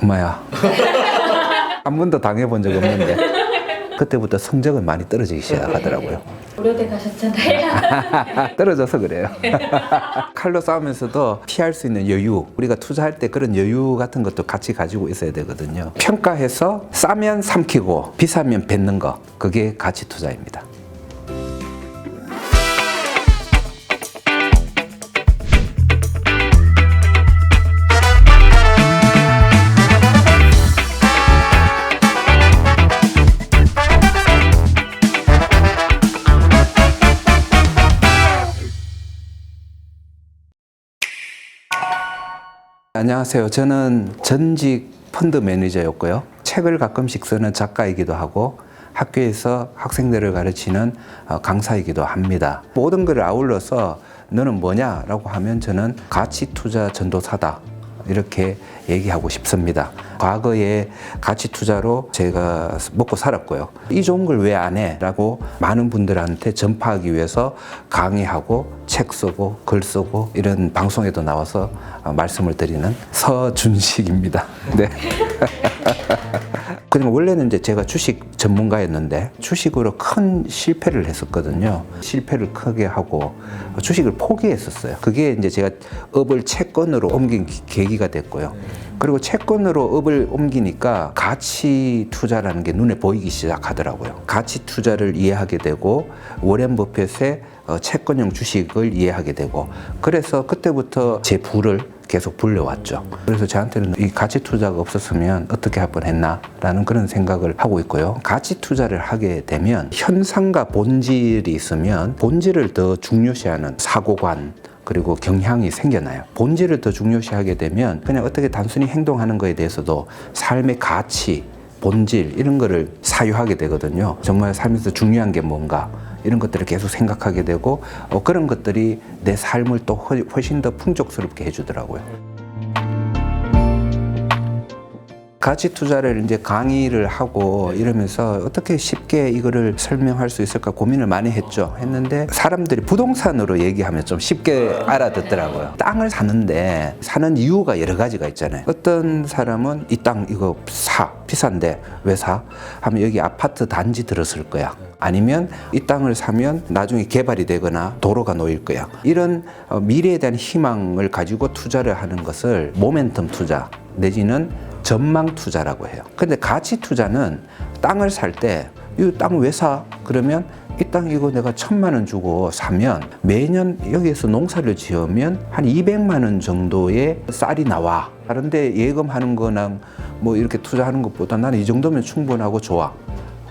엄마야. 한 번도 당해본 적 없는데 그때부터 성적은 많이 떨어지기 시작하더라고요. 고려대 가셨잖아요. 떨어져서 그래요. 칼로 싸우면서도 피할 수 있는 여유, 우리가 투자할 때 그런 여유 같은 것도 같이 가지고 있어야 되거든요. 평가해서 싸면 삼키고 비싸면 뱉는 거, 그게 가치 투자입니다. 안녕하세요. 저는 전직 펀드 매니저였고요. 책을 가끔씩 쓰는 작가이기도 하고 학교에서 학생들을 가르치는 강사이기도 합니다. 모든 것을 아울러서 너는 뭐냐라고 하면 저는 가치 투자 전도사다, 이렇게 얘기하고 싶습니다. 과거에 가치 투자로 제가 먹고 살았고요. 이 좋은 걸 왜 안 해? 라고 많은 분들한테 전파하기 위해서 강의하고 책 쓰고 글 쓰고 이런 방송에도 나와서 말씀을 드리는 서준식입니다. 네. 그리고 원래는 이제 제가 주식 전문가였는데 주식으로 큰 실패를 했었거든요. 실패를 크게 하고 주식을 포기했었어요. 그게 이제 제가 업을 채권으로 옮긴 계기가 됐고요. 그리고 채권으로 업을 옮기니까 가치 투자라는 게 눈에 보이기 시작하더라고요. 가치 투자를 이해하게 되고 워렌 버핏의 채권형 주식을 이해하게 되고, 그래서 그때부터 제 부를 계속 불려왔죠. 그래서 저한테는 이 가치 투자가 없었으면 어떻게 할 뻔했나라는 그런 생각을 하고 있고요. 가치 투자를 하게 되면 현상과 본질이 있으면 본질을 더 중요시하는 사고관 그리고 경향이 생겨나요. 본질을 더 중요시하게 되면 그냥 어떻게 단순히 행동하는 거에 대해서도 삶의 가치, 본질 이런 거를 사유하게 되거든요. 정말 삶에서 중요한 게 뭔가 이런 것들을 계속 생각하게 되고 그런 것들이 내 삶을 또 훨씬 더 풍족스럽게 해주더라고요. 가치 투자를 이제 강의를 하고 이러면서 어떻게 쉽게 이거를 설명할 수 있을까 고민을 많이 했는데 사람들이 부동산으로 얘기하면 좀 쉽게 알아듣더라고요. 땅을 사는데 사는 이유가 여러 가지가 있잖아요. 어떤 사람은 이 땅 이거 사, 비싼데 왜 사? 하면 여기 아파트 단지 들었을 거야. 아니면 이 땅을 사면 나중에 개발이 되거나 도로가 놓일 거야. 이런 미래에 대한 희망을 가지고 투자를 하는 것을 모멘텀 투자 내지는 전망 투자라고 해요. 근데 가치 투자는 땅을 살 때 이 땅 왜 사? 그러면 이 땅 이거 내가 1,000만 원 주고 사면 매년 여기에서 농사를 지으면 한 200만 원 정도의 쌀이 나와. 다른데 예금하는 거나 뭐 이렇게 투자하는 것보다 나는 이 정도면 충분하고 좋아.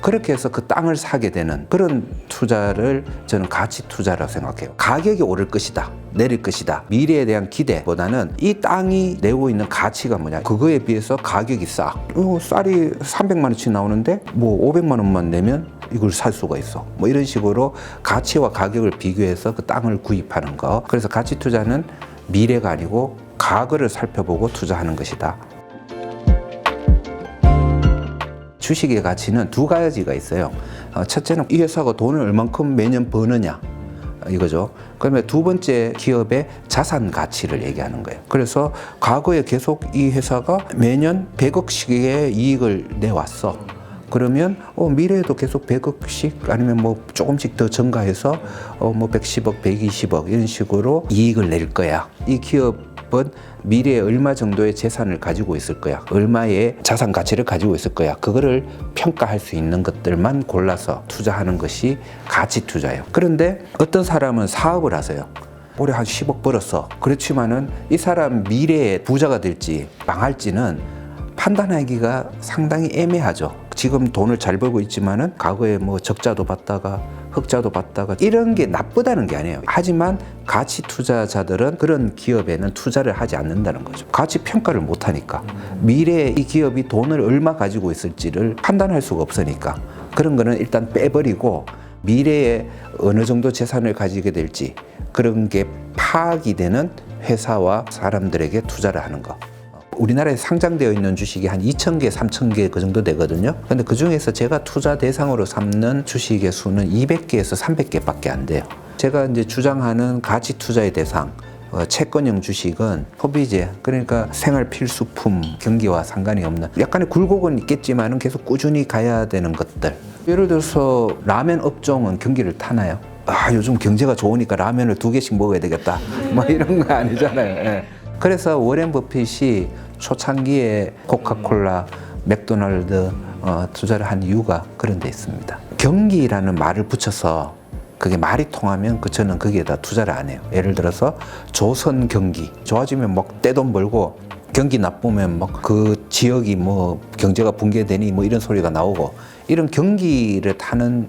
그렇게 해서 그 땅을 사게 되는 그런 투자를 저는 가치 투자라고 생각해요. 가격이 오를 것이다, 내릴 것이다, 미래에 대한 기대보다는 이 땅이 내고 있는 가치가 뭐냐, 그거에 비해서 가격이 싸. 쌀이 300만 원치 나오는데 뭐 500만 원만 내면 이걸 살 수가 있어. 뭐 이런 식으로 가치와 가격을 비교해서 그 땅을 구입하는 거. 그래서 가치 투자는 미래가 아니고 과거를 살펴보고 투자하는 것이다. 주식의 가치는 두 가지가 있어요. 첫째는 이 회사가 돈을 얼만큼 매년 버느냐 이거죠. 그러면 두 번째 기업의 자산 가치를 얘기하는 거예요. 그래서 과거에 계속 이 회사가 매년 100억씩의 이익을 내왔어. 그러면 미래에도 계속 100억씩 아니면 뭐 조금씩 더 증가해서 뭐 110억, 120억 이런 식으로 이익을 낼 거야. 이 기업은 미래에 얼마 정도의 재산을 가지고 있을 거야. 얼마의 자산 가치를 가지고 있을 거야. 그거를 평가할 수 있는 것들만 골라서 투자하는 것이 가치 투자예요. 그런데 어떤 사람은 사업을 하세요. 올해 한 10억 벌었어. 그렇지만은 이 사람 미래에 부자가 될지 망할지는 판단하기가 상당히 애매하죠. 지금 돈을 잘 벌고 있지만은 과거에 뭐 적자도 봤다가 흑자도 봤다가 이런 게 나쁘다는 게 아니에요. 하지만 가치 투자자들은 그런 기업에는 투자를 하지 않는다는 거죠. 가치 평가를 못 하니까. 미래에 이 기업이 돈을 얼마 가지고 있을지를 판단할 수가 없으니까 그런 거는 일단 빼버리고 미래에 어느 정도 재산을 가지게 될지 그런 게 파악이 되는 회사와 사람들에게 투자를 하는 거. 우리나라에 상장되어 있는 주식이 한 2,000개, 3,000개 그 정도 되거든요. 근데 그 중에서 제가 투자 대상으로 삼는 주식의 수는 200개에서 300개밖에 안 돼요. 제가 이제 주장하는 가치 투자의 대상, 채권형 주식은 소비재, 그러니까 생활 필수품 경기와 상관이 없는 약간의 굴곡은 있겠지만은 계속 꾸준히 가야 되는 것들. 예를 들어서 라면 업종은 경기를 타나요? 아, 요즘 경제가 좋으니까 라면을 2개씩 먹어야 되겠다. 뭐 이런 거 아니잖아요. 예. 그래서 워렌 버핏이 초창기에 코카콜라, 맥도날드 투자를 한 이유가 그런 데 있습니다. 경기라는 말을 붙여서 그게 말이 통하면 저는 거기에다 투자를 안 해요. 예를 들어서 조선 경기 좋아지면 막 떼돈 벌고 경기 나쁘면 막 그 지역이 뭐 경제가 붕괴되니 뭐 이런 소리가 나오고 이런 경기를 타는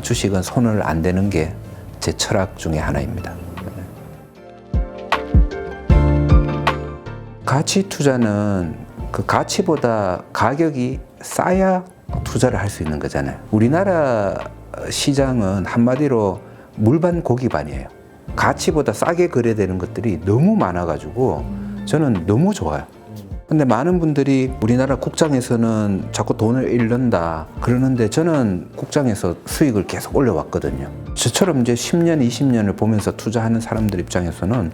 주식은 손을 안 대는 게 제 철학 중에 하나입니다. 가치 투자는 그 가치보다 가격이 싸야 투자를 할 수 있는 거잖아요. 우리나라 시장은 한마디로 물반 고기반이에요. 가치보다 싸게 거래되는 것들이 너무 많아가지고 저는 너무 좋아요. 근데 많은 분들이 우리나라 국장에서는 자꾸 돈을 잃는다 그러는데 저는 국장에서 수익을 계속 올려왔거든요. 저처럼 이제 10년, 20년을 보면서 투자하는 사람들 입장에서는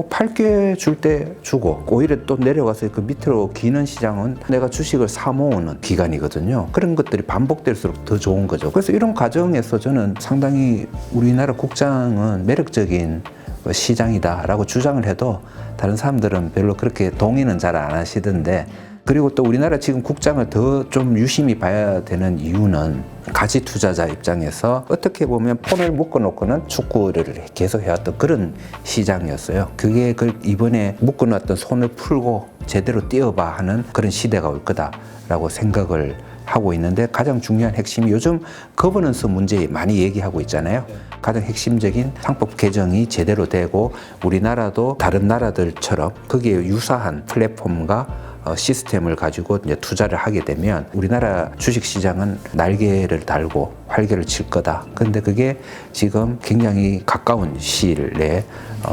팔게 줄 때 주고 오히려 또 내려가서 그 밑으로 기는 시장은 내가 주식을 사 모으는 기간이거든요. 그런 것들이 반복될수록 더 좋은 거죠. 그래서 이런 과정에서 저는 상당히 우리나라 국장은 매력적인 시장이다라고 주장을 해도 다른 사람들은 별로 그렇게 동의는 잘 안 하시던데, 그리고 또 우리나라 지금 국장을 더 좀 유심히 봐야 되는 이유는 가치 투자자 입장에서 어떻게 보면 폰을 묶어놓고는 축구를 계속 해왔던 그런 시장이었어요. 그게 이번에 묶어놨던 손을 풀고 제대로 뛰어봐 하는 그런 시대가 올 거다라고 생각을 하고 있는데, 가장 중요한 핵심이 요즘 거버넌스 문제 많이 얘기하고 있잖아요. 가장 핵심적인 상법 개정이 제대로 되고 우리나라도 다른 나라들처럼 거기에 유사한 플랫폼과 시스템을 가지고 이제 투자를 하게 되면 우리나라 주식시장은 날개를 달고 활개를 칠 거다. 그런데 그게 지금 굉장히 가까운 시일 내에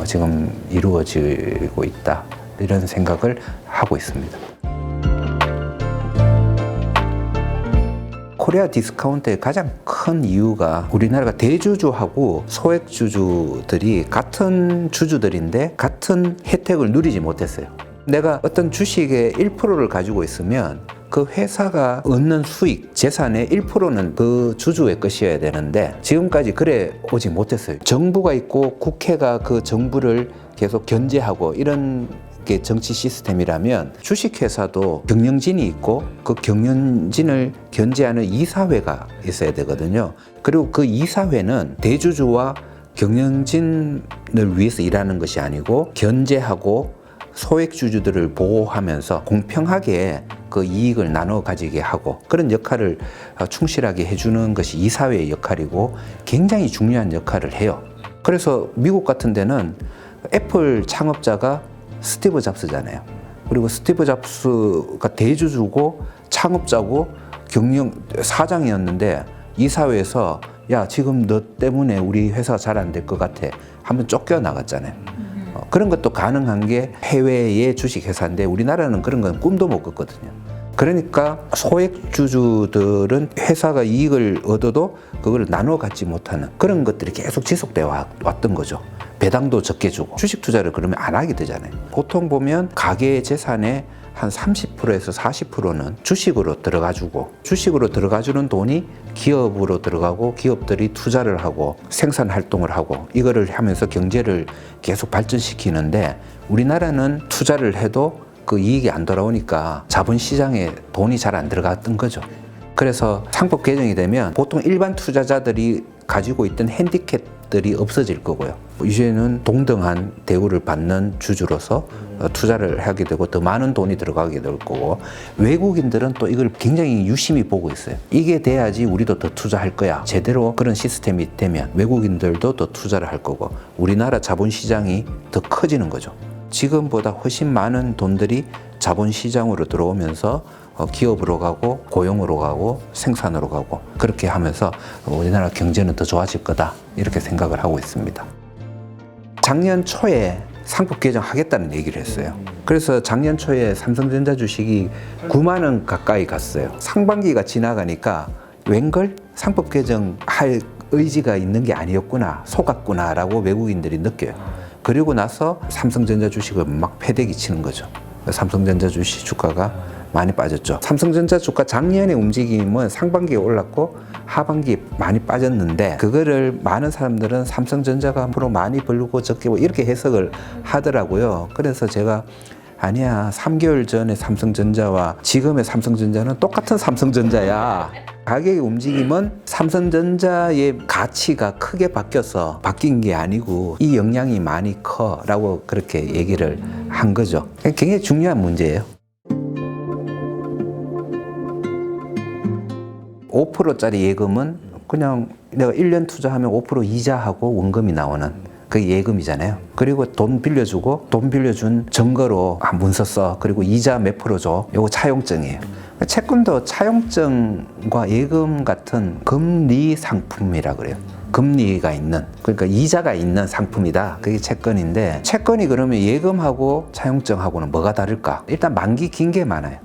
지금 이루어지고 있다. 이런 생각을 하고 있습니다. 코리아 디스카운트의 가장 큰 이유가 우리나라가 대주주하고 소액주주들이 같은 주주들인데 같은 혜택을 누리지 못했어요. 내가 어떤 주식의 1%를 가지고 있으면 그 회사가 얻는 수익, 재산의 1%는 그 주주의 것이어야 되는데 지금까지 그래 오지 못했어요. 정부가 있고 국회가 그 정부를 계속 견제하고 이런 게 정치 시스템이라면 주식회사도 경영진이 있고 그 경영진을 견제하는 이사회가 있어야 되거든요. 그리고 그 이사회는 대주주와 경영진을 위해서 일하는 것이 아니고 견제하고 소액주주들을 보호하면서 공평하게 그 이익을 나눠 가지게 하고 그런 역할을 충실하게 해주는 것이 이사회의 역할이고 굉장히 중요한 역할을 해요. 그래서 미국 같은 데는 애플 창업자가 스티브 잡스잖아요. 그리고 스티브 잡스가 대주주고 창업자고 사장이었는데 이사회에서 야, 지금 너 때문에 우리 회사가 잘 안 될 것 같아. 한번 쫓겨나갔잖아요. 그런 것도 가능한 게 해외의 주식회사인데 우리나라는 그런 건 꿈도 못 꿨거든요. 그러니까 소액주주들은 회사가 이익을 얻어도 그걸 나눠 갖지 못하는 그런 것들이 계속 지속되어 왔던 거죠. 배당도 적게 주고 주식 투자를 그러면 안 하게 되잖아요. 보통 보면 가계의 재산의 한 30%에서 40%는 주식으로 들어가주고 주식으로 들어가주는 돈이 기업으로 들어가고 기업들이 투자를 하고 생산 활동을 하고 이거를 하면서 경제를 계속 발전시키는데 우리나라는 투자를 해도 그 이익이 안 돌아오니까 자본시장에 돈이 잘 안 들어갔던 거죠. 그래서 상법 개정이 되면 보통 일반 투자자들이 가지고 있던 핸디캡들이 없어질 거고요. 이제는 동등한 대우를 받는 주주로서 투자를 하게 되고 더 많은 돈이 들어가게 될 거고 외국인들은 또 이걸 굉장히 유심히 보고 있어요. 이게 돼야지 우리도 더 투자할 거야. 제대로 그런 시스템이 되면 외국인들도 더 투자를 할 거고 우리나라 자본시장이 더 커지는 거죠. 지금보다 훨씬 많은 돈들이 자본시장으로 들어오면서 기업으로 가고 고용으로 가고 생산으로 가고 그렇게 하면서 우리나라 경제는 더 좋아질 거다 이렇게 생각을 하고 있습니다. 작년 초에 상법 개정하겠다는 얘기를 했어요. 그래서 작년 초에 삼성전자 주식이 9만 원 가까이 갔어요. 상반기가 지나가니까 웬걸 상법 개정할 의지가 있는 게 아니었구나, 속았구나라고 외국인들이 느껴요. 그리고 나서 삼성전자 주식을 막 패대기 치는 거죠. 삼성전자 주식 주가가 많이 빠졌죠. 삼성전자 주가 작년에 움직임은 상반기에 올랐고 하반기에 많이 빠졌는데, 그거를 많은 사람들은 삼성전자가 앞으로 많이 벌고 적게 이렇게 해석을 하더라고요. 그래서 제가 아니야, 3개월 전에 삼성전자와 지금의 삼성전자는 똑같은 삼성전자야. 가격의 움직임은 삼성전자의 가치가 크게 바뀌어서 바뀐 게 아니고 이 영향이 많이 커라고 그렇게 얘기를 한 거죠. 굉장히 중요한 문제예요. 5%짜리 예금은 그냥 내가 1년 투자하면 5% 이자하고 원금이 나오는 그 예금이잖아요. 그리고 돈 빌려주고 돈 빌려준 증거로 문서 써. 그리고 이자 몇 프로 줘. 요거 차용증이에요. 채권도 차용증과 예금 같은 금리 상품이라 그래요. 금리가 있는, 그러니까 이자가 있는 상품이다. 그게 채권인데, 채권이 그러면 예금하고 차용증하고는 뭐가 다를까? 일단 만기 긴 게 많아요.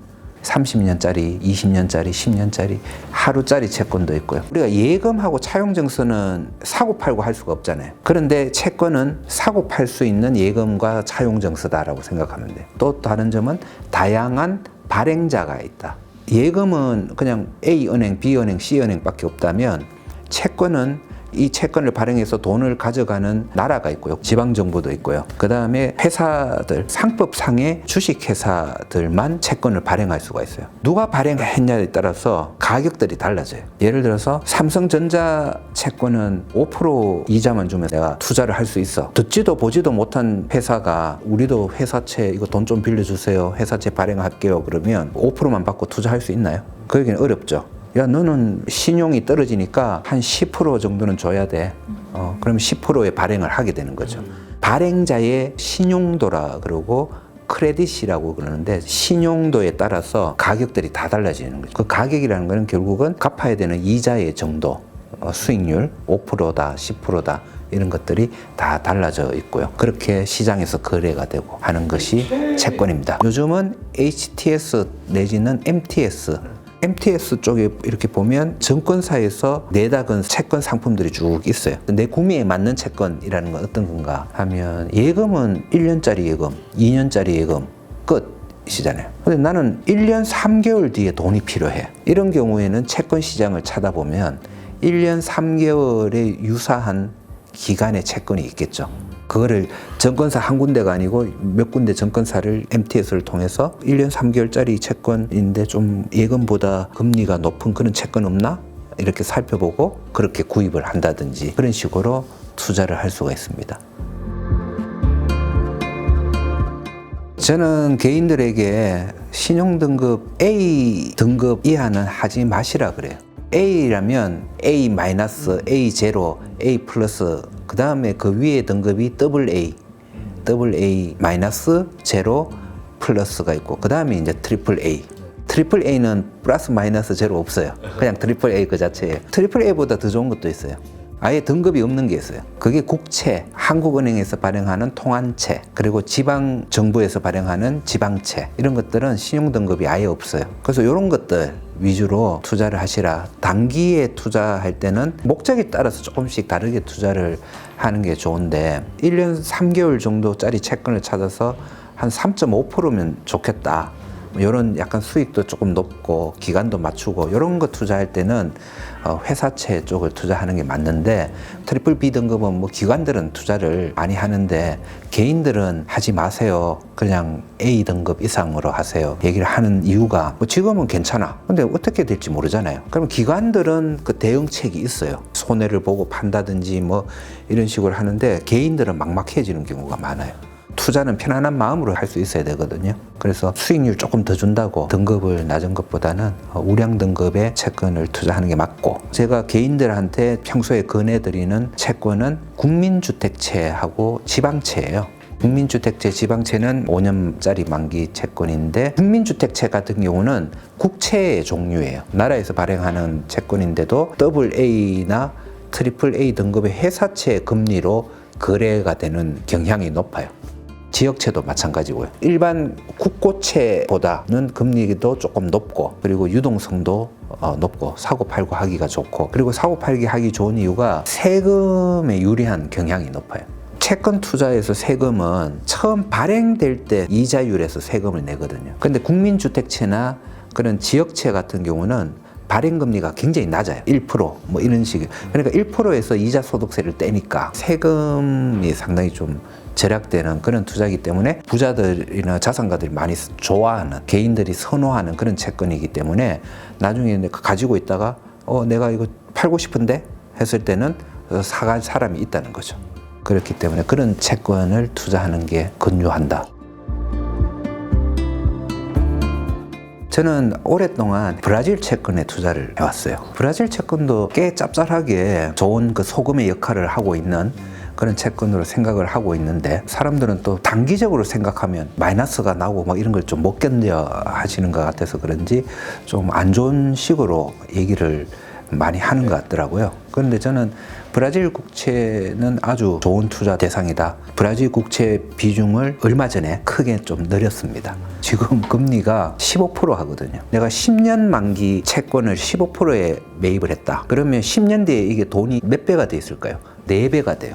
30년짜리, 20년짜리, 10년짜리, 하루짜리 채권도 있고요. 우리가 예금하고 차용증서는 사고 팔고 할 수가 없잖아요. 그런데 채권은 사고 팔 수 있는 예금과 차용증서다라고 생각하면 돼요. 또 다른 점은 다양한 발행자가 있다. 예금은 그냥 A은행, B은행, C은행밖에 없다면, 채권은 이 채권을 발행해서 돈을 가져가는 나라가 있고요. 지방정부도 있고요. 그 다음에 회사들, 상법상의 주식회사들만 채권을 발행할 수가 있어요. 누가 발행했냐에 따라서 가격들이 달라져요. 예를 들어서 삼성전자 채권은 5% 이자만 주면 내가 투자를 할 수 있어. 듣지도 보지도 못한 회사가 우리도 회사채 이거 돈 좀 빌려주세요. 회사채 발행할게요. 그러면 5%만 받고 투자할 수 있나요? 그러기는 어렵죠. 야, 너는 신용이 떨어지니까 한 10% 정도는 줘야 돼. 그럼 10%의 발행을 하게 되는 거죠. 발행자의 신용도라 그러고 크레딧이라고 그러는데, 신용도에 따라서 가격들이 다 달라지는 거죠. 그 가격이라는 거는 결국은 갚아야 되는 이자의 정도, 수익률 5%다, 10%다 이런 것들이 다 달라져 있고요. 그렇게 시장에서 거래가 되고 하는 것이 채권입니다. 요즘은 HTS 내지는 MTS 쪽에 이렇게 보면 증권사에서 내다은 채권 상품들이 쭉 있어요. 내 구매에 맞는 채권이라는 건 어떤 건가 하면, 예금은 1년짜리 예금, 2년짜리 예금 끝이잖아요. 근데 나는 1년 3개월 뒤에 돈이 필요해. 이런 경우에는 채권 시장을 찾아보면 1년 3개월에 유사한 기간의 채권이 있겠죠. 그거를 증권사 한 군데가 아니고 몇 군데 증권사를 MTS를 통해서 1년 3개월짜리 채권인데 좀 예금보다 금리가 높은 그런 채권 없나? 이렇게 살펴보고 그렇게 구입을 한다든지 그런 식으로 투자를 할 수가 있습니다. 저는 개인들에게 신용등급 A 등급 이하는 하지 마시라 그래요. A라면 A-, A0, A+, 그 다음에 그 위에 등급이 AA, AA-0, 플러스가 있고, 그 다음에 이제 AAA. AAA는 플러스 마이너스 제로 없어요. 그냥 AAA 그 자체예요. AAA보다 더 좋은 것도 있어요. 아예 등급이 없는 게 있어요. 그게 국채, 한국은행에서 발행하는 통한채, 그리고 지방정부에서 발행하는 지방채, 이런 것들은 신용등급이 아예 없어요. 그래서 이런 것들 위주로 투자를 하시라. 단기에 투자할 때는 목적에 따라서 조금씩 다르게 투자를 하는 게 좋은데, 1년 3개월 정도짜리 채권을 찾아서 한 3.5%면 좋겠다. 이런 약간 수익도 조금 높고 기간도 맞추고 이런 거 투자할 때는 회사채 쪽을 투자하는 게 맞는데, 트리플 B 등급은 뭐 기관들은 투자를 많이 하는데 개인들은 하지 마세요. 그냥 A 등급 이상으로 하세요. 얘기를 하는 이유가, 뭐 지금은 괜찮아. 근데 어떻게 될지 모르잖아요. 그럼 기관들은 그 대응책이 있어요. 손해를 보고 판다든지 뭐 이런 식으로 하는데, 개인들은 막막해지는 경우가 많아요. 투자는 편안한 마음으로 할 수 있어야 되거든요. 그래서 수익률 조금 더 준다고 등급을 낮은 것보다는 우량 등급의 채권을 투자하는 게 맞고, 제가 개인들한테 평소에 권해드리는 채권은 국민주택채하고 지방채예요. 국민주택채, 지방채는 5년짜리 만기 채권인데, 국민주택채 같은 경우는 국채의 종류예요. 나라에서 발행하는 채권인데도 AA나 AAA 등급의 회사채 금리로 거래가 되는 경향이 높아요. 지역채도 마찬가지고요. 일반 국고채보다는 금리도 조금 높고, 그리고 유동성도 높고, 사고 팔고 하기가 좋고, 그리고 사고 팔기 하기 좋은 이유가 세금에 유리한 경향이 높아요. 채권 투자에서 세금은 처음 발행될 때 이자율에서 세금을 내거든요. 근데 국민주택채나 그런 지역채 같은 경우는 발행금리가 굉장히 낮아요. 1%, 뭐 이런 식이에요. 그러니까 1%에서 이자 소득세를 떼니까 세금이 상당히 좀 절약되는 그런 투자이기 때문에 부자들이나 자산가들이 많이 좋아하는, 개인들이 선호하는 그런 채권이기 때문에 나중에 가지고 있다가 내가 이거 팔고 싶은데 했을 때는 사갈 사람이 있다는 거죠. 그렇기 때문에 그런 채권을 투자하는 게 근요한다. 저는 오랫동안 브라질 채권에 투자를 해왔어요. 브라질 채권도 꽤 짭짤하게 좋은 그 소금의 역할을 하고 있는 그런 채권으로 생각을 하고 있는데, 사람들은 또 단기적으로 생각하면 마이너스가 나고 막 이런 걸 좀 못 견뎌 하시는 것 같아서 그런지 좀 안 좋은 식으로 얘기를 많이 하는 것 같더라고요. 그런데 저는 브라질 국채는 아주 좋은 투자 대상이다. 브라질 국채 비중을 얼마 전에 크게 좀 늘렸습니다. 지금 금리가 15% 하거든요. 내가 10년 만기 채권을 15%에 매입을 했다. 그러면 10년 뒤에 이게 돈이 몇 배가 돼 있을까요? 4배가 돼요.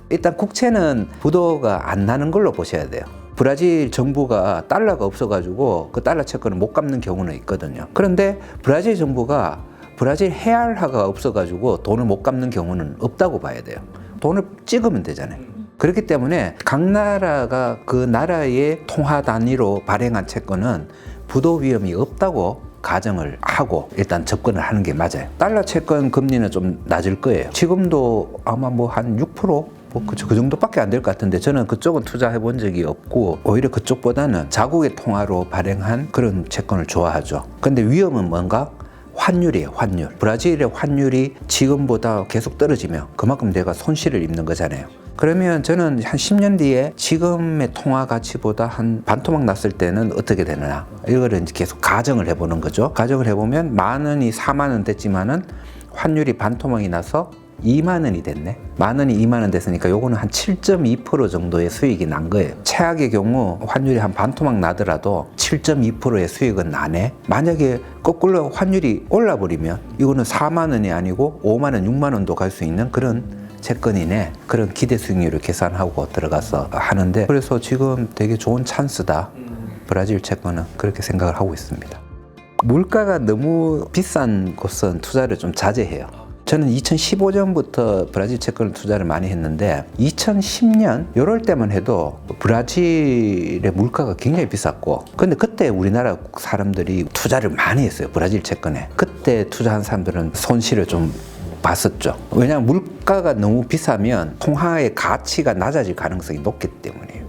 일단 국채는 부도가 안 나는 걸로 보셔야 돼요. 브라질 정부가 달러가 없어가지고 그 달러 채권을 못 갚는 경우는 있거든요. 그런데 브라질 정부가 브라질 헤알화가 없어가지고 돈을 못 갚는 경우는 없다고 봐야 돼요. 돈을 찍으면 되잖아요. 그렇기 때문에 각 나라가 그 나라의 통화 단위로 발행한 채권은 부도 위험이 없다고 가정을 하고 일단 접근을 하는 게 맞아요. 달러 채권 금리는 좀 낮을 거예요. 지금도 아마 뭐 한 6%? 그 정도밖에 안 될 것 같은데, 저는 그쪽은 투자해 본 적이 없고 오히려 그쪽보다는 자국의 통화로 발행한 그런 채권을 좋아하죠. 근데 위험은 뭔가? 환율이에요. 환율. 브라질의 환율이 지금보다 계속 떨어지면 그만큼 내가 손실을 입는 거잖아요. 그러면 저는 한 10년 뒤에 지금의 통화 가치보다 한 반토막 났을 때는 어떻게 되느냐, 이거를 이제 계속 가정을 해보는 거죠. 가정을 해보면 만 원이 4만 원 됐지만은 환율이 반토막이 나서 2만 원이 됐네. 만 원이 2만 원 됐으니까 요거는 한 7.2% 정도의 수익이 난 거예요. 최악의 경우 환율이 한 반토막 나더라도 7.2%의 수익은 나네. 만약에 거꾸로 환율이 올라버리면 이거는 4만 원이 아니고 5만 원, 6만 원도 갈 수 있는 그런 채권이네. 그런 기대 수익률을 계산하고 들어가서 하는데, 그래서 지금 되게 좋은 찬스다. 브라질 채권은 그렇게 생각을 하고 있습니다. 물가가 너무 비싼 곳은 투자를 좀 자제해요. 저는 2015년부터 브라질 채권을 투자를 많이 했는데 2010년 이럴 때만 해도 브라질의 물가가 굉장히 비쌌고, 근데 그때 우리나라 사람들이 투자를 많이 했어요. 브라질 채권에. 그때 투자한 사람들은 손실을 좀 봤었죠. 왜냐하면 물가가 너무 비싸면 통화의 가치가 낮아질 가능성이 높기 때문이에요.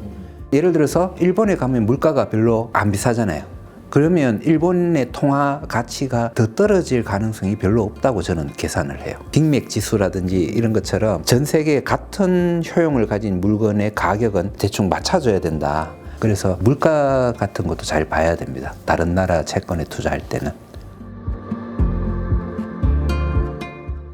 예를 들어서 일본에 가면 물가가 별로 안 비싸잖아요. 그러면 일본의 통화 가치가 더 떨어질 가능성이 별로 없다고 저는 계산을 해요. 빅맥 지수라든지 이런 것처럼 전 세계 같은 효용을 가진 물건의 가격은 대충 맞춰줘야 된다. 그래서 물가 같은 것도 잘 봐야 됩니다. 다른 나라 채권에 투자할 때는.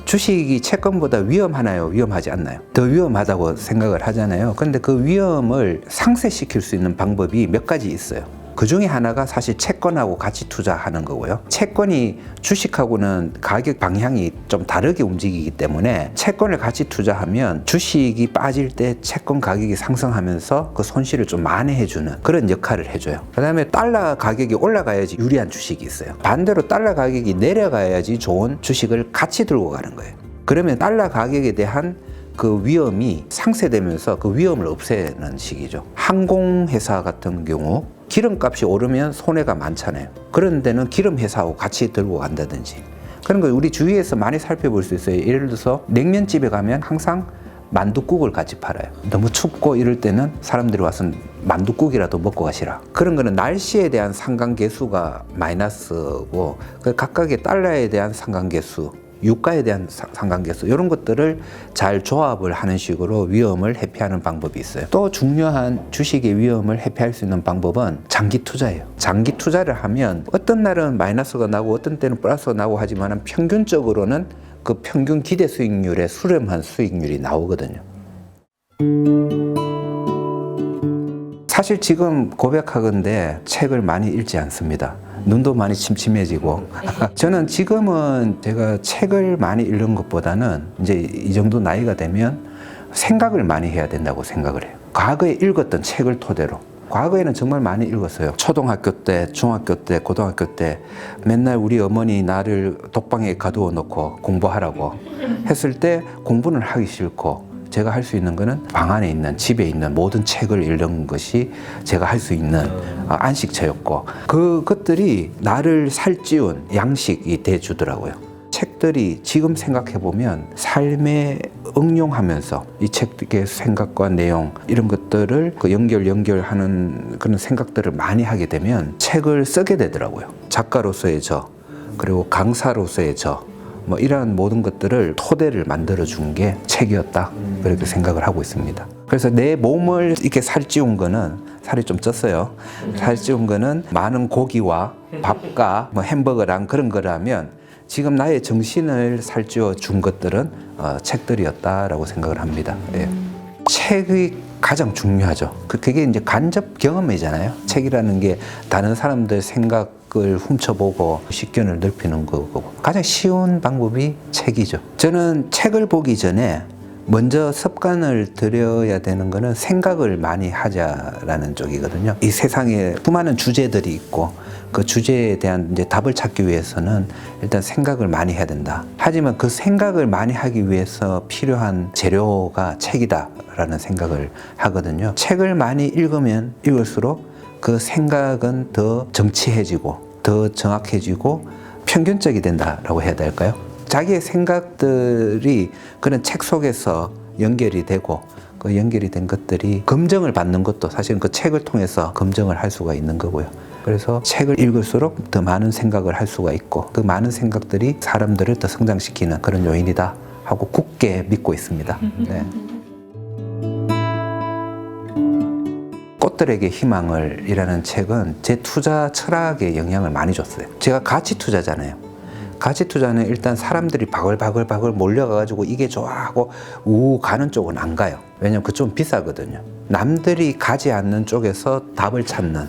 주식이 채권보다 위험하나요? 위험하지 않나요? 더 위험하다고 생각을 하잖아요. 그런데 그 위험을 상쇄시킬 수 있는 방법이 몇 가지 있어요. 그 중에 하나가 사실 채권하고 같이 투자하는 거고요. 채권이 주식하고는 가격 방향이 좀 다르게 움직이기 때문에 채권을 같이 투자하면 주식이 빠질 때 채권 가격이 상승하면서 그 손실을 좀 만회해주는 그런 역할을 해줘요. 그 다음에 달러 가격이 올라가야지 유리한 주식이 있어요. 반대로 달러 가격이 내려가야지 좋은 주식을 같이 들고 가는 거예요. 그러면 달러 가격에 대한 그 위험이 상쇄되면서 그 위험을 없애는 식이죠. 항공회사 같은 경우 기름값이 오르면 손해가 많잖아요. 그런 데는 기름회사하고 같이 들고 간다든지 그런 거 우리 주위에서 많이 살펴볼 수 있어요. 예를 들어서 냉면집에 가면 항상 만둣국을 같이 팔아요. 너무 춥고 이럴 때는 사람들이 와서 만둣국이라도 먹고 가시라. 그런 거는 날씨에 대한 상관계수가 마이너스고 그 각각의 달러에 대한 상관계수, 유가에 대한 상관계수 이런 것들을 잘 조합을 하는 식으로 위험을 회피하는 방법이 있어요. 또 중요한 주식의 위험을 회피할 수 있는 방법은 장기 투자예요. 장기 투자를 하면 어떤 날은 마이너스가 나고 어떤 때는 플러스가 나고 하지만 평균적으로는 그 평균 기대 수익률에 수렴한 수익률이 나오거든요. 사실 지금 고백하건대 책을 많이 읽지 않습니다. 눈도 많이 침침해지고 저는 지금은 제가 책을 많이 읽는 것보다는 이제 이 정도 나이가 되면 생각을 많이 해야 된다고 생각을 해요. 과거에 읽었던 책을 토대로. 과거에는 정말 많이 읽었어요. 초등학교 때, 중학교 때, 고등학교 때 맨날 우리 어머니 나를 독방에 가두어 놓고 공부하라고 했을 때 공부는 하기 싫고 제가 할 수 있는 거는 방 안에 있는 집에 있는 모든 책을 읽는 것이 제가 할 수 있는 안식처였고 그것들이 나를 살찌운 양식이 돼주더라고요. 책들이 지금 생각해보면 삶에 응용하면서 이 책의 생각과 내용 이런 것들을 그 연결하는 그런 생각들을 많이 하게 되면 책을 쓰게 되더라고요. 작가로서의 저 그리고 강사로서의 저 뭐 이러한 모든 것들을 토대를 만들어 준 게 책이었다 그렇게 생각을 하고 있습니다. 그래서 내 몸을 이렇게 살찌운 거는 살이 좀 쪘어요. 살찌운 거는 많은 고기와 밥과 뭐 햄버거랑 그런 거라면 지금 나의 정신을 살찌워 준 것들은 책들이었다라고 생각을 합니다. 예. 책이 가장 중요하죠. 그게 이제 간접 경험이잖아요. 책이라는 게 다른 사람들 생각을 훔쳐보고 식견을 넓히는 거고 가장 쉬운 방법이 책이죠. 저는 책을 보기 전에 먼저 습관을 들여야 되는 거는 생각을 많이 하자라는 쪽이거든요. 이 세상에 수많은 주제들이 있고 그 주제에 대한 이제 답을 찾기 위해서는 일단 생각을 많이 해야 된다. 하지만 그 생각을 많이 하기 위해서 필요한 재료가 책이다라는 생각을 하거든요. 책을 많이 읽으면 읽을수록 그 생각은 더 정치해지고 더 정확해지고 평균적이 된다라고 해야 될까요? 자기의 생각들이 그런 책 속에서 연결이 되고 그 연결이 된 것들이 검증을 받는 것도 사실은 그 책을 통해서 검증을 할 수가 있는 거고요. 그래서 책을 읽을수록 더 많은 생각을 할 수가 있고 그 많은 생각들이 사람들을 더 성장시키는 그런 요인이다 하고 굳게 믿고 있습니다. 네. 꽃들에게 희망을 이라는 책은 제 투자 철학에 영향을 많이 줬어요. 제가 가치 투자잖아요. 가치 투자는 일단 사람들이 바글바글 몰려가가지고 이게 좋아하고 가는 쪽은 안 가요. 왜냐면 그쪽은 비싸거든요. 남들이 가지 않는 쪽에서 답을 찾는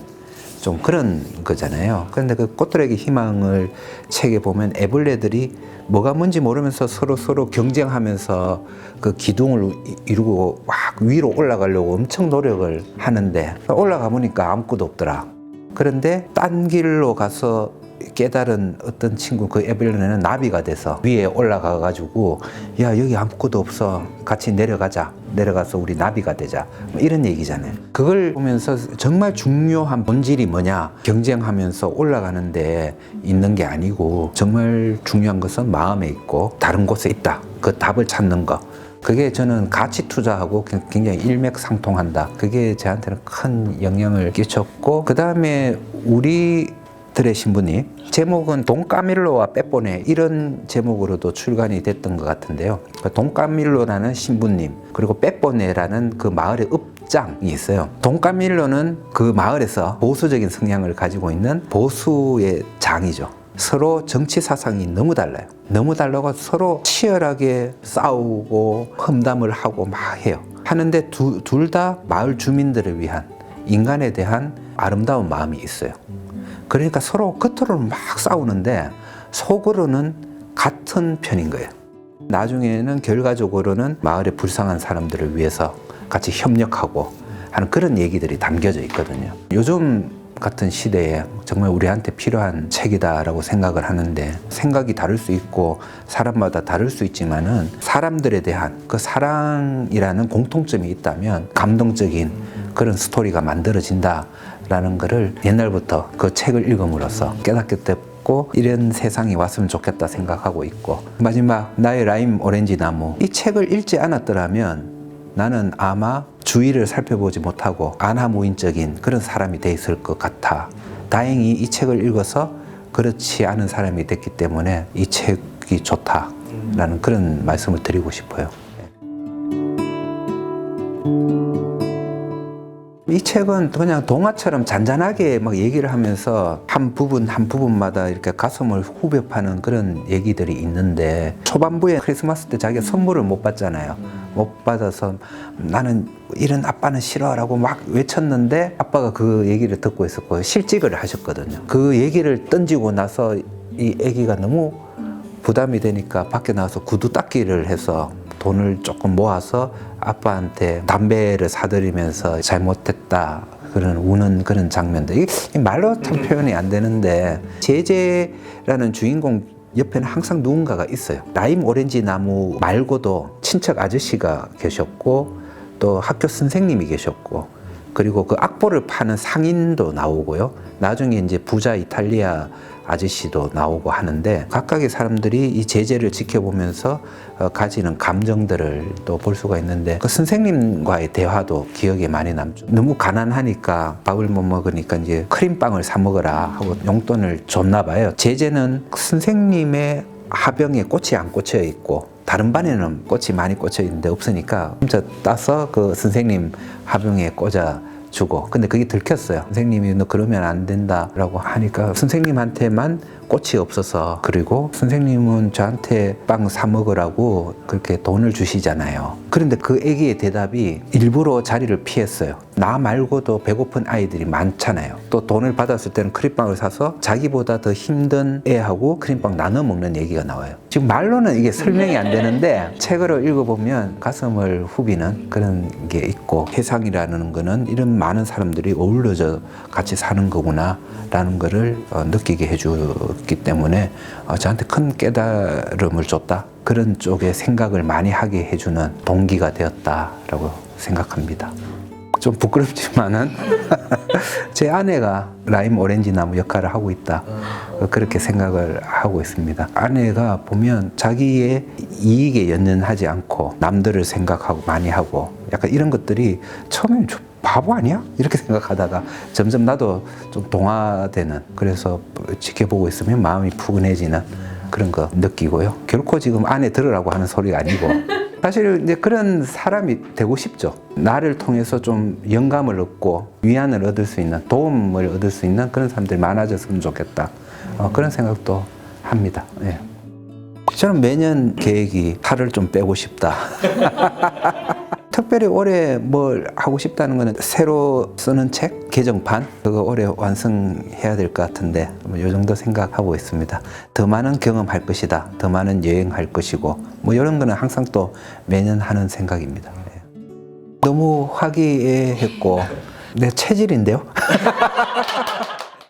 좀 그런 거잖아요. 그런데 그 꽃들에게 희망을 책에 보면 애벌레들이 뭐가 뭔지 모르면서 서로 경쟁하면서 그 기둥을 이루고 막 위로 올라가려고 엄청 노력을 하는데 올라가 보니까 아무것도 없더라. 그런데 딴 길로 가서 깨달은 어떤 친구 그 애벌레는 나비가 돼서 위에 올라가 가지고 야 여기 아무것도 없어 같이 내려가서 우리 나비가 되자 이런 얘기잖아요. 그걸 보면서 정말 중요한 본질이 뭐냐 경쟁하면서 올라가는데 있는 게 아니고 정말 중요한 것은 마음에 있고 다른 곳에 있다 그 답을 찾는 거 그게 저는 가치 투자하고 굉장히 일맥상통한다. 그게 저한테는 큰 영향을 끼쳤고 그 다음에 우리들의 신부님 제목은 돈까밀로와 빼보네 이런 제목으로도 출간이 됐던 것 같은데요. 돈까밀로라는 신부님 그리고 빼보네라는 그 마을의 읍장이 있어요. 돈까밀로는 그 마을에서 보수적인 성향을 가지고 있는 보수의 장이죠. 서로 정치 사상이 너무 달라요. 너무 달라고 서로 치열하게 싸우고 험담을 하고 막 해요. 하는데 둘 다 마을 주민들을 위한 인간에 대한 아름다운 마음이 있어요. 그러니까 서로 겉으로는 막 싸우는데 속으로는 같은 편인 거예요. 나중에는 결과적으로는 마을의 불쌍한 사람들을 위해서 같이 협력하고 하는 그런 얘기들이 담겨져 있거든요. 요즘 같은 시대에 정말 우리한테 필요한 책이다라고 생각을 하는데 생각이 다를 수 있고 사람마다 다를 수 있지만은 사람들에 대한 그 사랑이라는 공통점이 있다면 감동적인 그런 스토리가 만들어진다라는 거를 옛날부터 그 책을 읽음으로써 깨닫게 됐고 이런 세상이 왔으면 좋겠다 생각하고 있고 마지막 나의 라임 오렌지 나무 이 책을 읽지 않았더라면 나는 아마 주위를 살펴보지 못하고 안하무인적인 그런 사람이 돼 있을 것 같아. 다행히 이 책을 읽어서 그렇지 않은 사람이 됐기 때문에 이 책이 좋다라는 그런 말씀을 드리고 싶어요. 이 책은 그냥 동화처럼 잔잔하게 막 얘기를 하면서 한 부분마다 이렇게 가슴을 후벼 파는 그런 얘기들이 있는데 초반부에 크리스마스 때 자기가 선물을 못 받잖아요. 못 받아서 나는 이런 아빠는 싫어라고 막 외쳤는데 아빠가 그 얘기를 듣고 있었고 실직을 하셨거든요. 그 얘기를 던지고 나서 이 아기가 너무 부담이 되니까 밖에 나와서 구두 닦기를 해서 돈을 조금 모아서 아빠한테 담배를 사드리면서 잘못했다 그런 우는 그런 장면들. 이 말로 참 표현이 안 되는데 제재라는 주인공 옆에는 항상 누군가가 있어요. 라임 오렌지 나무 말고도 친척 아저씨가 계셨고 또 학교 선생님이 계셨고 그리고 그 악보를 파는 상인도 나오고요. 나중에 이제 부자 이탈리아 아저씨도 나오고 하는데 각각의 사람들이 이 제재를 지켜보면서 가지는 감정들을 또 볼 수가 있는데 그 선생님과의 대화도 기억에 많이 남죠. 너무 가난하니까 밥을 못 먹으니까 이제 크림빵을 사 먹어라 하고 용돈을 줬나 봐요. 제재는 선생님의 화병에 꽃이 안 꽂혀 있고 다른 반에는 꽃이 많이 꽂혀 있는데 없으니까 혼자 따서 그 선생님 화병에 꽂아 주고 근데 그게 들켰어요. 선생님이 너 그러면 안 된다라고 하니까 선생님한테만 꽃이 없어서 그리고 선생님은 저한테 빵 사 먹으라고 그렇게 돈을 주시잖아요. 그런데 그 애기의 대답이 일부러 자리를 피했어요. 나 말고도 배고픈 아이들이 많잖아요. 또 돈을 받았을 때는 크림빵을 사서 자기보다 더 힘든 애하고 크림빵 나눠 먹는 얘기가 나와요. 지금 말로는 이게 설명이 안 되는데 책을 읽어보면 가슴을 후비는 그런 게 있고 세상이라는 거는 이런 많은 사람들이 어울려져 같이 사는 거구나 라는 거를 느끼게 해주기 때문에 저한테 큰 깨달음을 줬다. 그런 쪽에 생각을 많이 하게 해주는 동기가 되었다라고 생각합니다. 좀 부끄럽지만은 제 아내가 라임 오렌지 나무 역할을 하고 있다. 그렇게 생각을 하고 있습니다. 아내가 보면 자기의 이익에 연연하지 않고 남들을 생각하고 많이 하고 약간 이런 것들이 처음에는 좀 바보 아니야? 이렇게 생각하다가 점점 나도 좀 동화되는 그래서 지켜보고 있으면 마음이 푸근해지는 그런 거 느끼고요. 결코 지금 아내 들으라고 하는 소리가 아니고 사실 이제 그런 사람이 되고 싶죠. 나를 통해서 좀 영감을 얻고 위안을 얻을 수 있는 도움을 얻을 수 있는 그런 사람들이 많아졌으면 좋겠다. 그런 생각도 합니다. 예. 저는 매년 계획이 살을 좀 빼고 싶다. 특별히 올해 뭘 하고 싶다는 거는 새로 쓰는 책, 개정판 그거 올해 완성해야 될 것 같은데 이 정도 생각하고 있습니다. 더 많은 경험할 것이다. 더 많은 여행할 것이고 뭐 이런 거는 항상 또 매년 하는 생각입니다. 네. 너무 화기애애했고 내 체질인데요.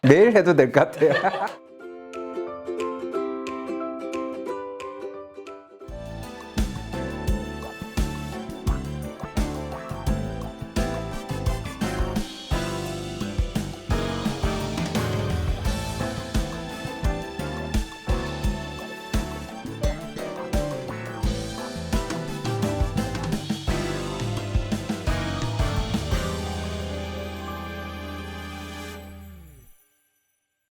매일 해도 될 것 같아요.